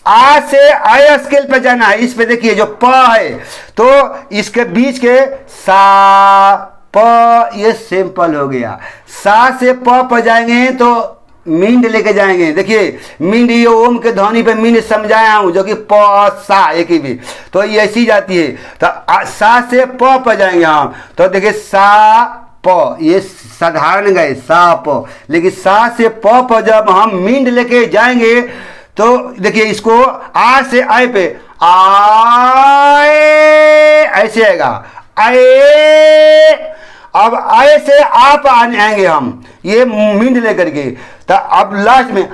आ से आय स्केल पे जाना है। इस पे देखिए जो प है तो इसके बीच के सा प ये सिंपल हो गया। सा से प पर जाएंगे तो मींड लेके जाएंगे। देखिए मींड ये ओम के ध्वनि पे मींड समझाया हूं जो कि प सा एक ही भी, तो ये ऐसी जाती है। तो सा से प पर जाएंगे हम, तो देखिए सा प ये साधारण गए सा प, लेकिन सा से प पर जब हम मींड लेके जाएंगे तो देखिए इसको आ से आए पे आए ऐसे आएगा आए। अब आए से आप आएंगे हम ये मींड लेकर के, तो अब लास्ट में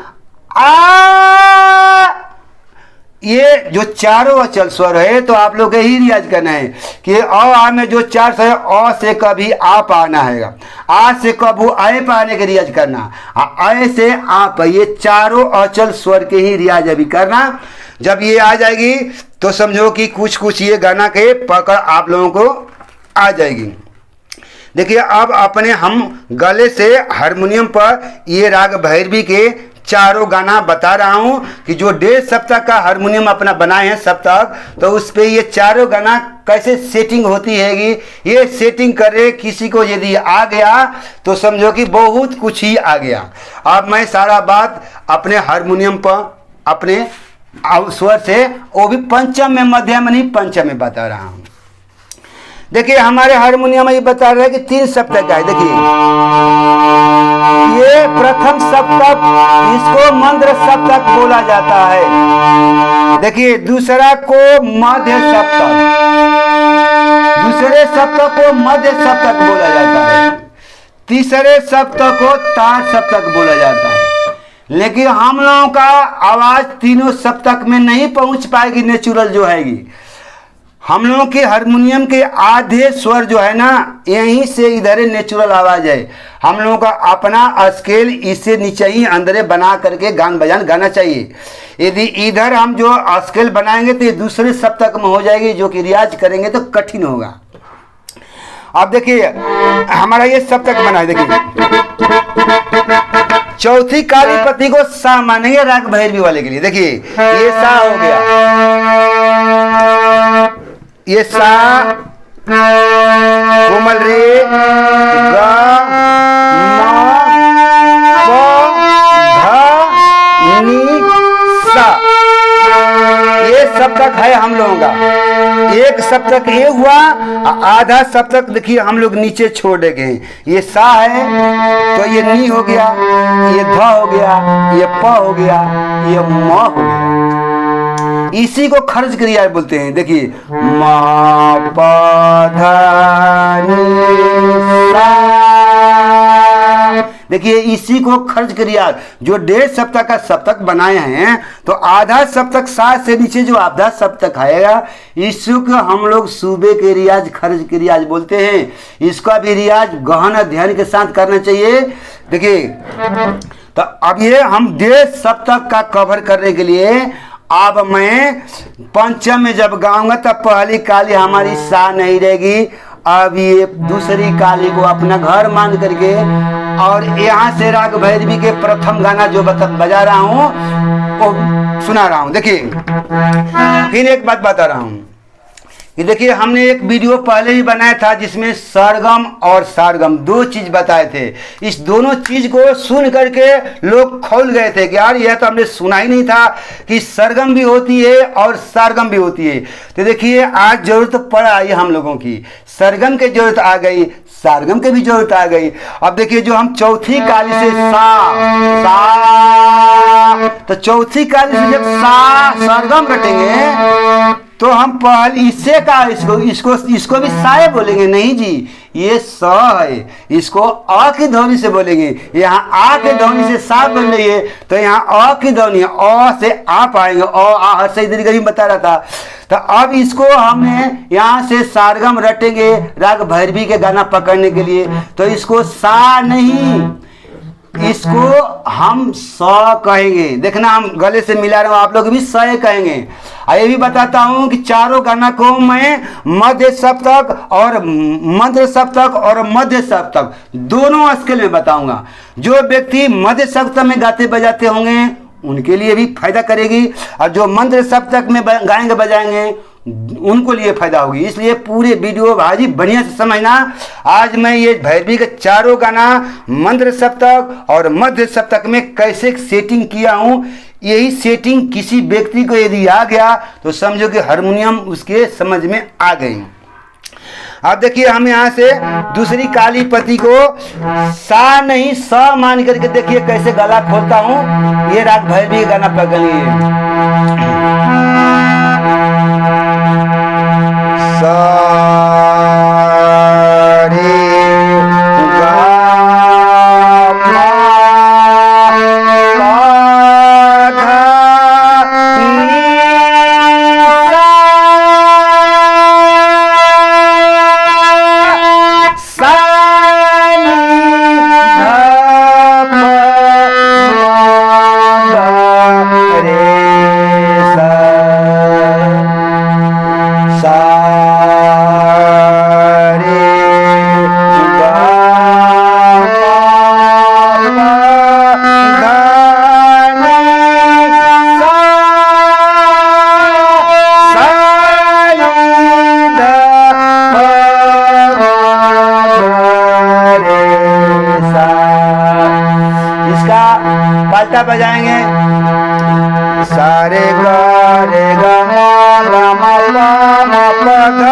ये जो चारों अचल स्वर है तो आप लोग ही रियाज करना है कि आ में जो 4 स्वर है अ से कभी आप आना है, आ से कभी आए पर आने के रियाज करना, आए से आप, ये चारों अचल स्वर के ही रियाज अभी करना। जब ये आ जाएगी तो समझो कि कुछ ये गाना के पकड़ आप लोगों को आ जाएगी। देखिए अब अपने हम गले से हारमोनियम पर ये राग भैरवी के चारों गाना बता रहा हूं कि जो 1.5 सप्ताह का हारमोनियम अपना बनाए हैं सप्ताह, तो उस पे ये चारों गाना कैसे सेटिंग होती हैगी, ये सेटिंग करे किसी को यदि आ गया तो समझो कि बहुत कुछ ही आ गया। अब मैं सारा बात अपने हारमोनियम पर अपने स्वर से, वो भी पंचम में, मध्यम नहीं पंचम में बता रहा हूं। देखिए हमारे हारमोनियम में ये बता रहे हैं कि 3 सप्तक का है। देखिए ये प्रथम सप्तक, इसको मंद्र सप्तक बोला जाता है। देखिए दूसरा को मध्य सप्तक, दूसरे सप्तक को मध्य सप्तक बोला जाता है, तीसरे सप्तक को तार सप्तक बोला जाता है। लेकिन हम लोगों का आवाज तीनों सप्तक में नहीं पहुंच पाएगी, नेचुरल जो हैगी। हम लोगों के हारमोनियम के आधे स्वर जो है ना, यहीं से इधर नेचुरल आवाज है। हम लोगों का अपना स्केल इससे नीचे ही अंदर बना करके गान बजान गाना चाहिए। यदि इधर हम जो स्केल बनाएंगे तो ये दूसरे सप्तक में हो जाएगी, जो कि रियाज करेंगे तो कठिन होगा। अब देखिए हमारा ये सप्तक बना है। देखिए चौथी कालीपति को सा मानेंगे राग भैरवी वाले के लिए। देखिए ये सा हो गया, ये सा, कोमल रे, गा, मा, प, धा, नी, सा, ये सप्तक है हम लोगों का। एक सप्तक ये हुआ, आधा सप्तक देखिए हम लोग नीचे छोड़ गए। ये सा है तो ये नी हो गया, ये ध हो गया, ये प हो गया, ये म हो गया। इसी को खर्च क्रिया बोलते हैं। देखिए मा पा धा नी सा, देखिए इसी को खर्च क्रिया, जो 1.5 सप्ताह का सप्तक बनाए हैं, तो आधा सप्तक सा से नीचे जो आधा सप्तक आएगा, इसको हम लोग सूबे के रियाज खर्च के रियाज बोलते हैं। इसका भी रियाज गहन अध्ययन के साथ करना चाहिए। देखिए तो अब ये हम 1.5 सप्तक का कवर करने के लिए, अब मैं पंचम में जब गाऊंगा तब पहली काली हमारी सा नहीं रहेगी। अब ये दूसरी काली को अपना घर मान करके, और यहाँ से राग भैरवी के प्रथम गाना जो बजा रहा हूँ वो सुना रहा हूँ। देखिए फिर एक बात बता रहा हूँ कि देखिए हमने एक वीडियो पहले ही बनाया था जिसमें सरगम और सारगम 2 चीज बताए थे। इस दोनों चीज को सुन करके लोग खौल गए थे कि यार यह तो हमने सुना ही नहीं था कि सरगम भी होती है और सारगम भी होती है। तो देखिए आज जरूरत पड़ आई हम लोगों की, सरगम की जरूरत आ गई, सारगम की भी जरूरत आ गई। अब देखिए जो हम चौथी काली से सा, तो चौथी काली से जब सा सरगम रटेंगे तो हम पहले इससे का इसको भी साए बोलेंगे। नहीं जी, ये स है, इसको अ की ध्वनि से बोलेंगे। यहाँ आ की ध्वनि से सा बन रही है, तो यहाँ अ की ध्वनि अ से आ पाएंगे। आ हर से इधर गरीब बता रहा था। तो अब इसको हमने यहाँ से सारगम रटेंगे राग भैरवी के गाना पकड़ने के लिए। तो इसको सा नहीं, इसको हम स कहेंगे। देखना हम गले से मिला रहे हो, आप लोग भी स कहेंगे। ये भी बताता हूं कि चारों गाना को मैं मध्य सप्तक और मंत्र सप्तक और मध्य सप्तक दोनों स्केल में बताऊंगा। जो व्यक्ति मध्य सप्तक में गाते बजाते होंगे उनके लिए भी फायदा करेगी, और जो मंत्र सप्तक में गाएंगे बजाएंगे उनको लिए फायदा होगी। इसलिए पूरे वीडियो भाजी बढ़िया से समझना। आज मैं ये भैरवी के चारों गाना मंत्र सप्तक और मध्य सप्तक में कैसे सेटिंग किया हूँ, यही सेटिंग किसी व्यक्ति को यदि आ गया तो समझो कि हारमोनियम उसके समझ में आ गई। अब देखिए हम यहाँ से दूसरी कालीपति को सा नहीं स मान करके देखिए कैसे गला खोलता हूँ। ये राग भैरवी गाना पकड़िए। सा इसका पलटा बजाएंगे। सारे गा रे गा मा प ध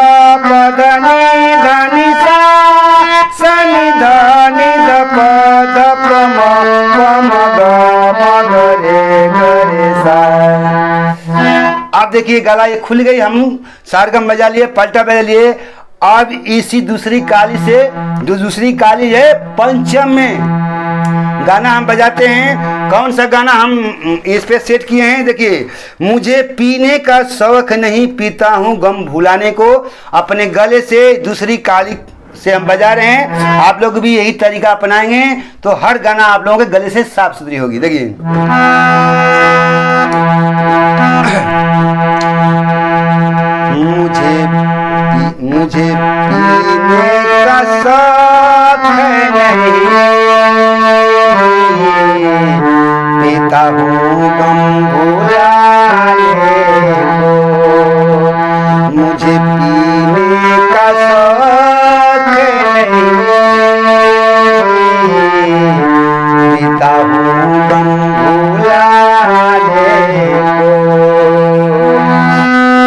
नि ध नि सा नि ध नि ध प म ग रे सा। अब देखिए गला ये खुल गई, हम सारगम बजा लिए, पलटा बजा लिए। अब इसी दूसरी काली से जो दूसरी काली है पंचम में गाना हम बजाते हैं। कौन सा गाना हम इस पे सेट किए हैं? देखिए, मुझे पीने का शौक नहीं, पीता हूँ गम भुलाने को। अपने गले से दूसरी काली से हम बजा रहे हैं। आप लोग भी यही तरीका अपनाएंगे तो हर गाना आप लोगों के गले से साफ सुथरी होगी। देखिए, मुझे पीने का शौक नहीं, पीता हूँ गम भुलाने को। मुझे पीने का शौक नहीं, पीता हूँ गम भुलाने को।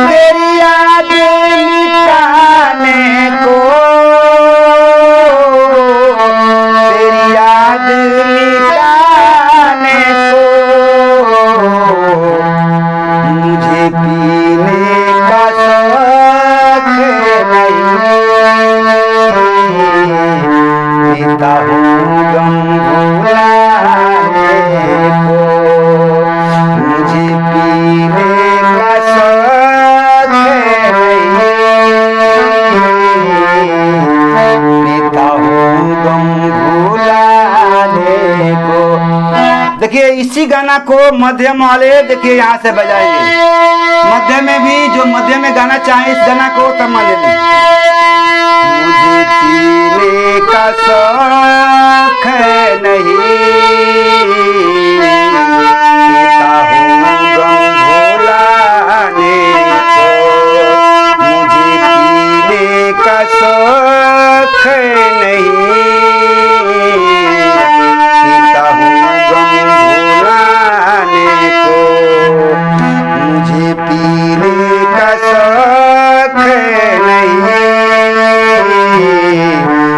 तेरी याद मिटाने को, तेरी याद मिटाने को। मुझे पीने का शौक नहीं, पीता हूँ गम भुलाने को। मुझे पीने का शौक नहीं, पीता हूँ गम भुलाने को। देखिए, इसी गाना को मध्यम वाले देखिए यहाँ से बजाएंगे। मध्य में भी जो मध्य में गाना चाहे इस गाना को तब मध्य में। मुझे पीने का शौक नहीं, पीता हूँ गम भुलाने को। मुझे पीने का शौक नहीं, पीता हूँ गम भुलाने को। मुझे पीने का शौक नहीं,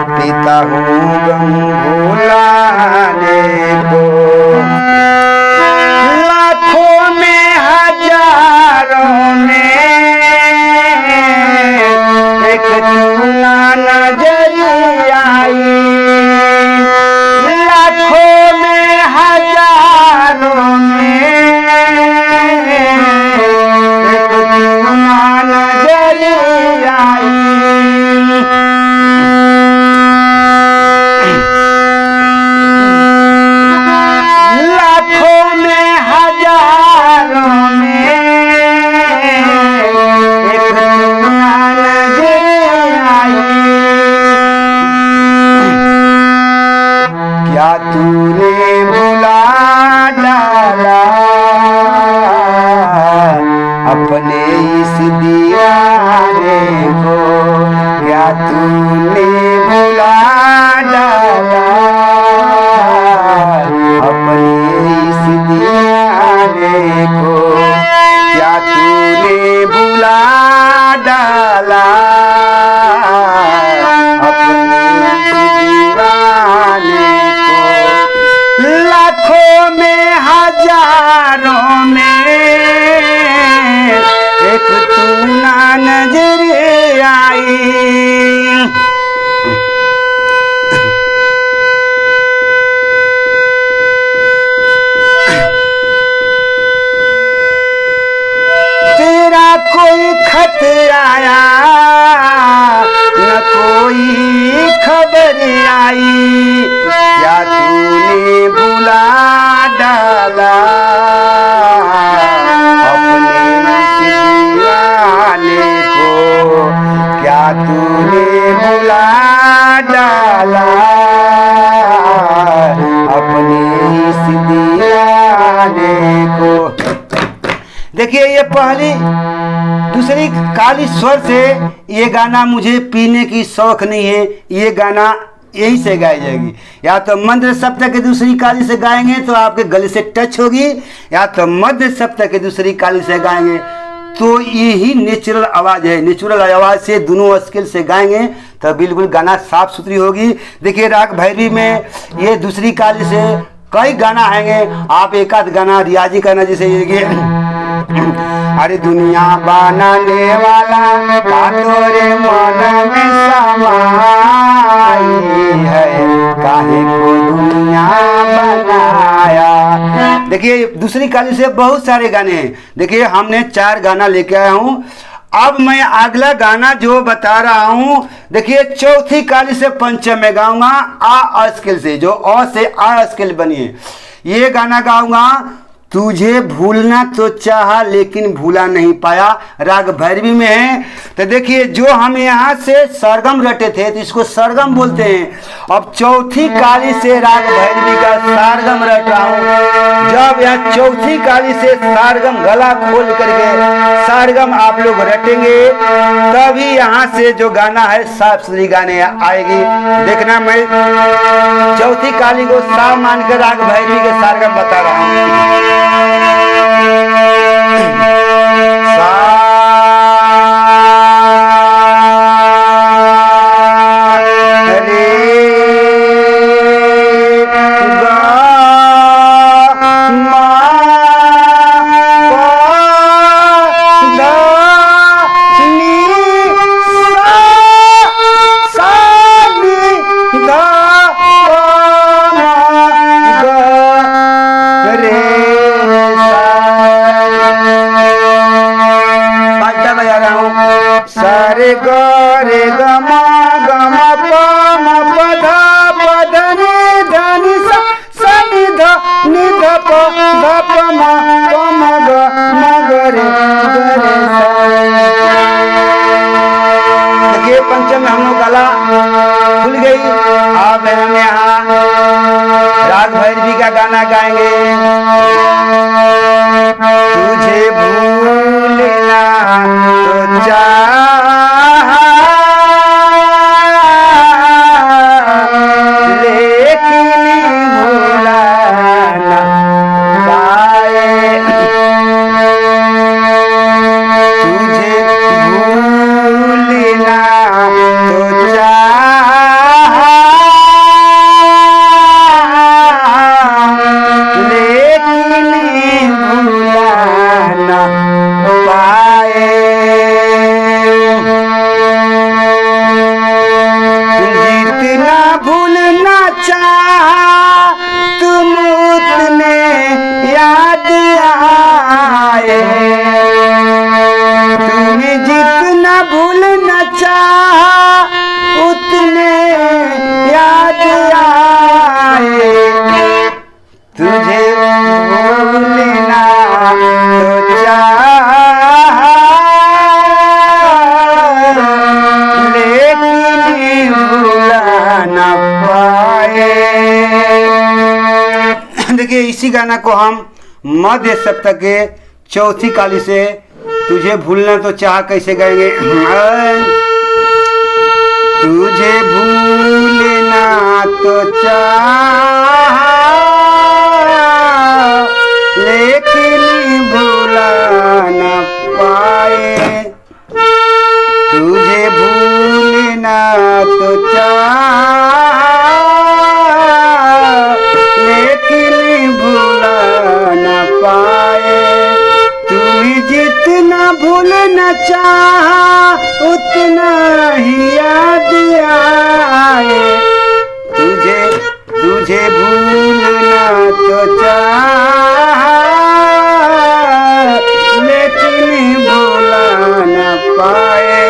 पीता हूँ गम भुलाने को। लाखों में हजारों में एक चूना नजर आई। लाखों में हजारों में एक चूना नजर आई। लाखों में हजारों में एक चूना नजर आई। क्या तूने भुला डाला अपने इस दीवाने को? क्या तूने भुला डाला अपने इस दीवाने को? क्या तूने भुला डाला अपने इस दीवाने को? लाखों में हजारों में एक तू ना नजर आई। तेरा कोई खत आया न कोई खबर आई। क्या तूने भुला डाला अपने इस दीवाने को? क्या तूने भुला डाला अपने इस दीवाने को? देखिए, ये पहली दूसरी काली स्वर से ये गाना मुझे पीने की शौक नहीं है, ये गाना यही से गाई जाएगी। या तो मंद्र सप्तक की दूसरी काली से गाएंगे तो आपके गले से टच होगी, या तो मध्य सप्तक की दूसरी काली से गाएंगे तो यही नेचुरल आवाज़ है। नेचुरल आवाज़ से दोनों स्केल से गाएंगे तो बिल्कुल गाना साफ सुथरी होगी। देखिए राग भैरवी में ये दूसरी काली से कई गाना आएंगे, आप एक आध गाना रियाजी करना, जैसे ये अरे दुनिया बनाने वाला का तोरे मन में समाई है, काहे को दुनिया बनाया। देखिए दूसरी काली से बहुत सारे गाने हैं। देखिए हमने 4 गाना लेके आया हूँ। अब मैं अगला गाना जो बता रहा हूँ, देखिए चौथी काली से पंचम में गाऊंगा आ स्केल से, जो अ से आ स्केल बनी है। ये गाना गाऊंगा तुझे भूलना तो चाहा लेकिन भूला नहीं पाया, राग भैरवी में है। तो देखिए जो हम यहाँ से सरगम रटे थे तो इसको सरगम बोलते हैं। अब चौथी काली से राग भैरवी का सरगम रट रहा हूँ। जब यह चौथी काली से सरगम गला खोल करके सरगम आप लोग रटेंगे तभी यहाँ से जो गाना है साफ सुथरी गाने आएगी। देखना मैं चौथी काली को साफ मानकर राग भैरवी के सरगम बता रहा हूँ। पंचम में हम लोग गला खुल गई। अब हम यहाँ राग भैरवी का गाना गाएंगे। तुझे भूलना तो चाहा लेकिन भूला ना पाए, तुझे भूलना तो चाहा लेकिन भूला ना पाए। जितना भूलना चाहा तुम उतने याद आए, तुम्हें जितना भूलना चाहा उतने याद आए, तुझे भूलना तो चाहा लेकिन भूला ना पाए। देखिए इसी गाना को हम मध्य सप्तक के चौथी काली से तुझे भूलना तो चाहा कैसे गाएंगे। तुझे भूलना तो चाहा लेकिन भूला ना पाए, तुझे भूलना तो चाहा लेकिन भूला ना पाए, तुम्हें जितना भूलना चाहा उतना ही याद आए, तुझे भूलना तो चाहा लेकिन भूला ना पाए।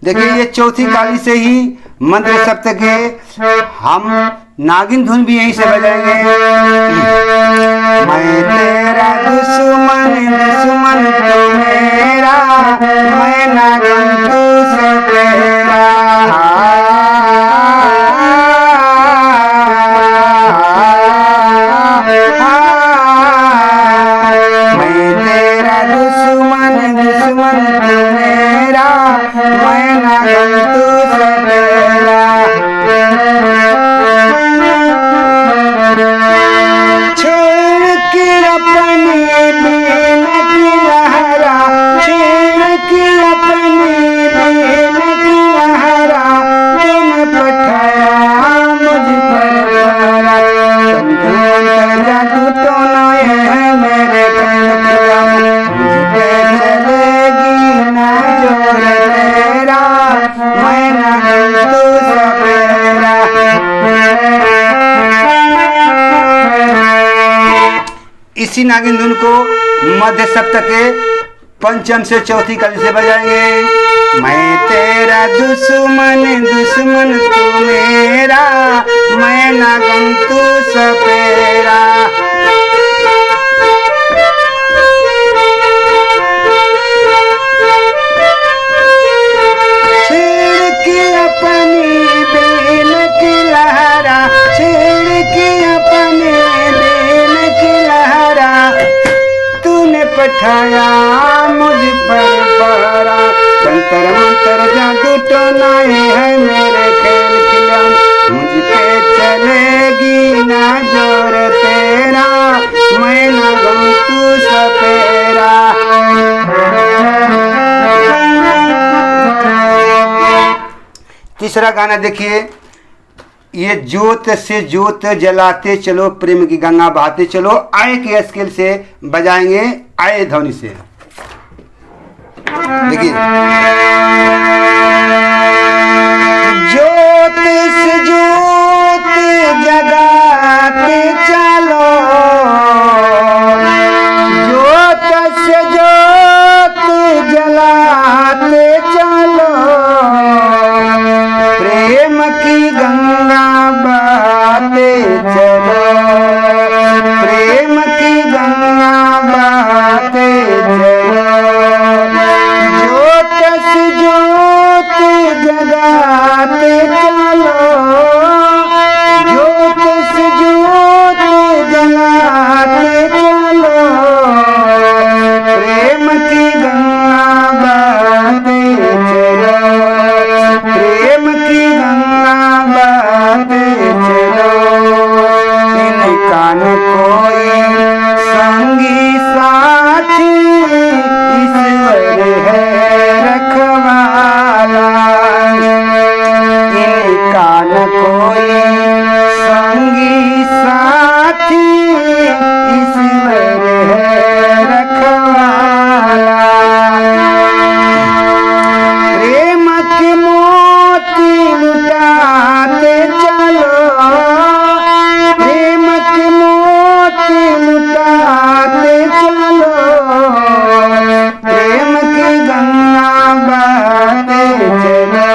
देखिए ये चौथी काली से ही मंत्र सप्तक है। हम नागिन धुन भी यहीं से बजाएंगे। मैं तेरा दुश्मन दुश्मन तू मेरा, मैं नागिन तू सपेरा, मैं तेरा दुश्मन दुश्मन तू मेरा, मैं इसी नागिन धुन को मध्य सप्तक के पंचम से चौथी कली से बजाएंगे। मैं तेरा दुश्मन दुश्मन तू मेरा, मैं नागम तू सपेरा। छेड़ की अपनी बेल की लहरा, छेड़ की अपनी बेल की लहरा, तूने पठाया मुझ पर पहरा। जंतर मंतर जादू टोनाए है मेरे खेल खिलौने, मुझ पे चलेगी ना जोर तेरा, मैं ना गम तू सपेरा। तीसरा गाना देखिए, ये ज्योत से ज्योत जलाते चलो, प्रेम की गंगा बहाते चलो। आए के स्केल से बजाएंगे, आए ध्वनि से। देखिए, ज्योत से ज्योत जगाते चलो, ज्योत से ज्योत जलाते चलो, प्रेम की गंगा बहाते चलो, प्रेम की गंगा बहाते चलो। ज्योत से ज्योत जगाते चलो, ज्योत से ज्योत जलाते चलो, प्रेम की गंगा बहाते चलो, प्रेम की गंगा बहाते चलो। इनका न कोई संगी साथी, ईश्वर है रखवाला। इनका न कोई संगी साथी, ईश्वर है रखवाला। प्रेम के मोती लुटाते चलो, प्रेम के मोती लुटाते चलो, प्रेम की गंगा बहाते चलो,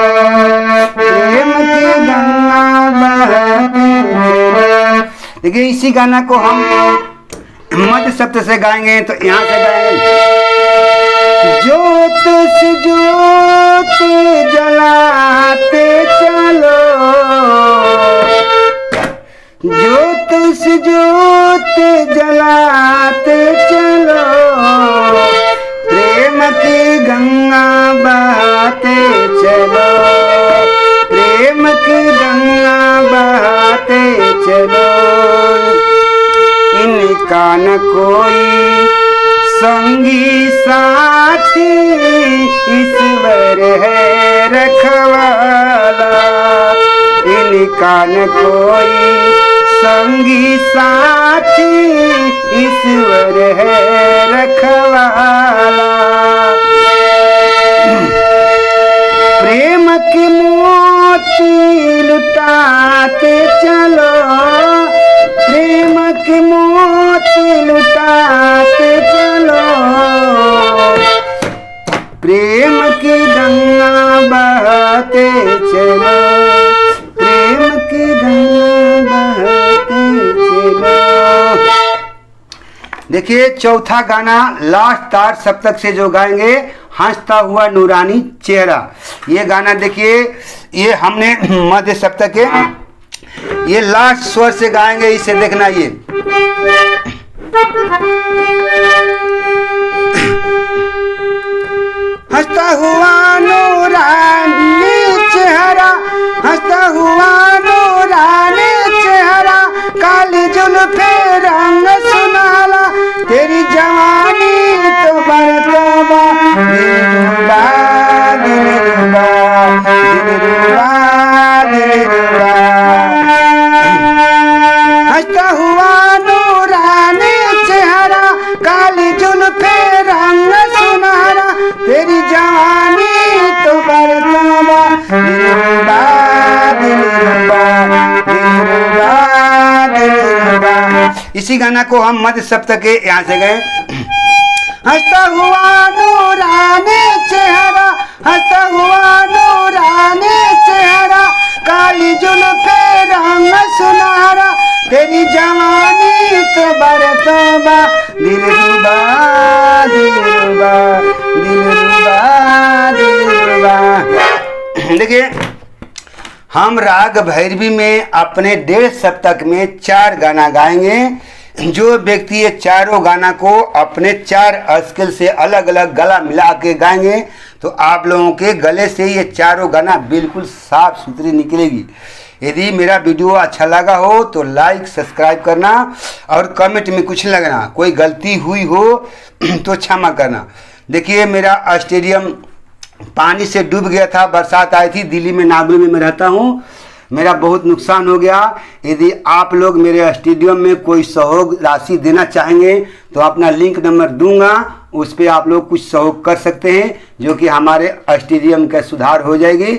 प्रेम की गंगा बहाते चलो। देखिए, इसी गाना को हम मध्य सप्तक से गाएंगे, तो यहाँ से गाएंगे। ज्योत से ज्योत जलाते चलो, ज्योत से ज्योत जलाते चलो, प्रेम की गंगा बहाते चलो, प्रेम की गंगा बहाते चलो। इनका न कोई संगी साथी, ईश्वर है रखवाला। इनका न कोई संगी साथी, ईश्वर है रखवाला। प्रेम के मोती लुटाते चलो, प्रेम के मोती लुटाते चलो, प्रेम की गंगा बहाते चलो, प्रेम की गंगा बहाते चलो। देखिए, चौथा गाना लास्ट तार सप्तक से जो गाएंगे, हंसता हुआ नूरानी चेहरा। ये गाना देखिए, ये हमने मध्य सप्तक के ये लास्ट स्वर से गाएंगे, इसे देखना। ये हंसता हुआ नूरानी चेहरा, हंसता हुआ नूरानी चेहरा, काली जुल्फे रंग सुनहला, तेरी जवानी तो बरतबा, दिलरुबा दिलरुबा दिलरुबा दिलरुबा। हंसता हुआ नूरानी चेहरा, काली जुल्फे रंग सुनहरा, तेरी जवानी तो बरतबा, दिलरुबा दिलरुबा दिलरुबा दिलरुबा। इसी गाना को हम मध्य सप्तक के यहाँ से गए। हंसता हुआ नूरानी चेहरा, हंसता हुआ नूरानी चेहरा, काली जुल्फे रंग सुनहरा, तेरी जवानी तो बरतोबा, दिलरुबा दिलरुबा दिलरुबा दिलरुबा। देखिए, हम राग भैरवी में अपने 1.5 सप्तक में 4 गाना गाएंगे। जो व्यक्ति ये चारों गाना को अपने 4 स्केल से अलग अलग गला मिला के गाएंगे तो आप लोगों के गले से ये चारों गाना बिल्कुल साफ सुथरी निकलेगी। यदि मेरा वीडियो अच्छा लगा हो तो लाइक सब्सक्राइब करना और कमेंट में कुछ लगना, कोई गलती हुई हो तो क्षमा करना। देखिए, मेरा स्टेडियम पानी से डूब गया था, बरसात आई थी। दिल्ली में नागुल में मैं रहता हूँ, मेरा बहुत नुकसान हो गया। यदि आप लोग मेरे स्टेडियम में कोई सहयोग राशि देना चाहेंगे तो अपना लिंक नंबर दूंगा, उस पर आप लोग कुछ सहयोग कर सकते हैं, जो कि हमारे स्टेडियम का सुधार हो जाएगी।